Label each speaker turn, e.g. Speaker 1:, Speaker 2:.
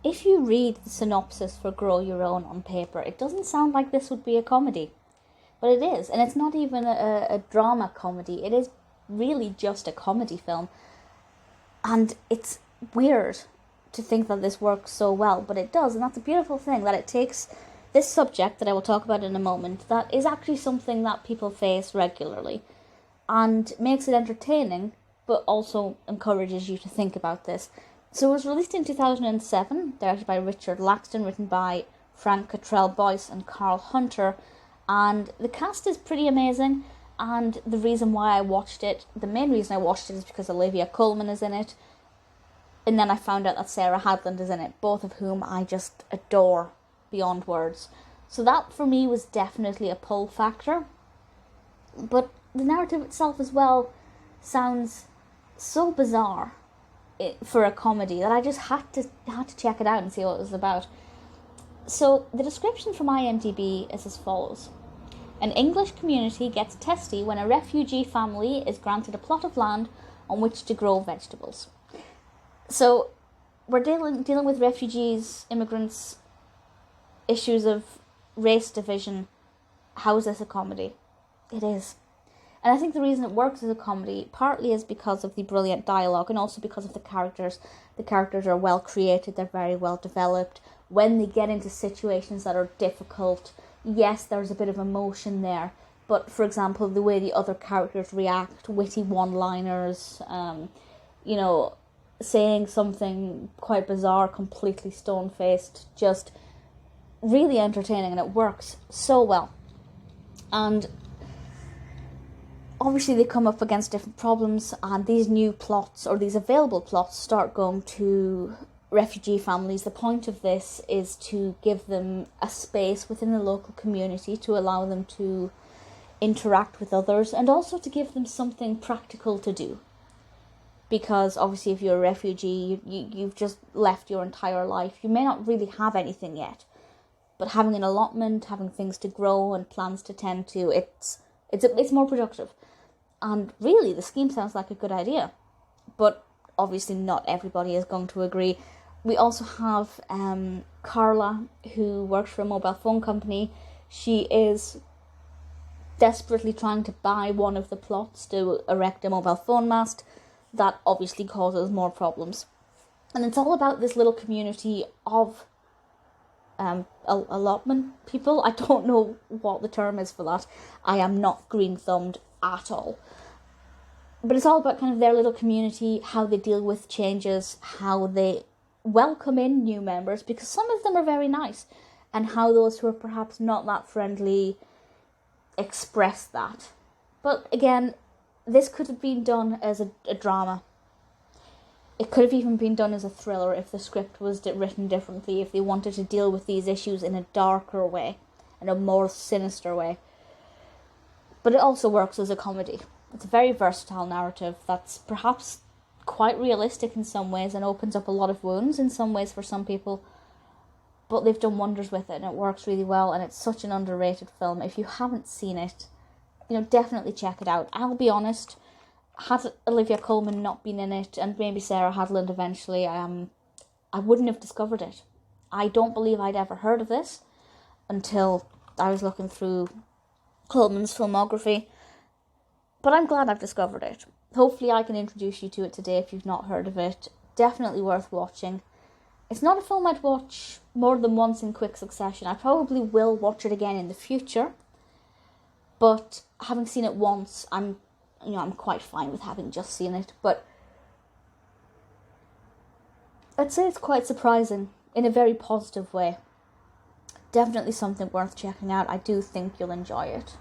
Speaker 1: if you read the synopsis for Grow Your Own on paper, it doesn't sound like this would be a comedy. But it is, and it's not even a drama comedy. It is really just a comedy film. And it's weird to think that this works so well, but it does, and that's a beautiful thing, that it takes this subject that I will talk about in a moment, that is actually something that people face regularly, and makes it entertaining, but also encourages you to think about this. So it was released in 2007, directed by Richard Laxton, written by Frank Cottrell, Boyce and Carl Hunter, and the cast is pretty amazing. And the reason why I watched it, the main reason I watched it is because Olivia Colman is in it. And then I found out that Sarah Hadland is in it, both of whom I just adore beyond words. So that for me was definitely a pull factor. But the narrative itself as well sounds so bizarre for a comedy that I just had to check it out and see what it was about. So the description from IMDb is as follows. An English community gets testy when a refugee family is granted a plot of land on which to grow vegetables. So we're dealing with refugees, immigrants, issues of race division. How is this a comedy? It is. And I think the reason it works as a comedy partly is because of the brilliant dialogue and also because of the characters. The characters are well created, they're very well developed. When they get into situations that are difficult, yes, there's a bit of emotion there, but for example, the way the other characters react, witty one-liners, saying something quite bizarre, completely stone-faced, just really entertaining, and it works so well. And obviously they come up against different problems, and these new plots, or these available plots, start going to refugee families. The point of this is to give them a space within the local community, to allow them to interact with others, and also to give them something practical to do. Because obviously if you're a refugee, you've just left your entire life. You may not really have anything yet, but having an allotment, having things to grow and plans to tend to, it's more productive. And really, the scheme sounds like a good idea, but obviously not everybody is going to agree. We also have Carla, who works for a mobile phone company. She is desperately trying to buy one of the plots to erect a mobile phone mast. That obviously causes more problems. And it's all about this little community of allotment people. I don't know what the term is for that. I am not green-thumbed at all. But it's all about kind of their little community, how they deal with changes, how they welcome in new members, because some of them are very nice, and how those who are perhaps not that friendly express that. But again, this could have been done as a drama. It could have even been done as a thriller if the script was written differently, if they wanted to deal with these issues in a darker way, in a more sinister way. But it also works as a comedy. It's a very versatile narrative that's perhaps quite realistic in some ways and opens up a lot of wounds in some ways for some people. But they've done wonders with it, and it works really well, and it's such an underrated film. If you haven't seen it, definitely check it out. I'll be honest, had Olivia Colman not been in it, and maybe Sarah Hadland eventually, I wouldn't have discovered it. I don't believe I'd ever heard of this until I was looking through Colman's filmography. But I'm glad I've discovered it. Hopefully I can introduce you to it today if you've not heard of it. Definitely worth watching. It's not a film I'd watch more than once in quick succession. I probably will watch it again in the future. But having seen it once, I'm quite fine with having just seen it. But I'd say it's quite surprising in a very positive way. Definitely something worth checking out. I do think you'll enjoy it.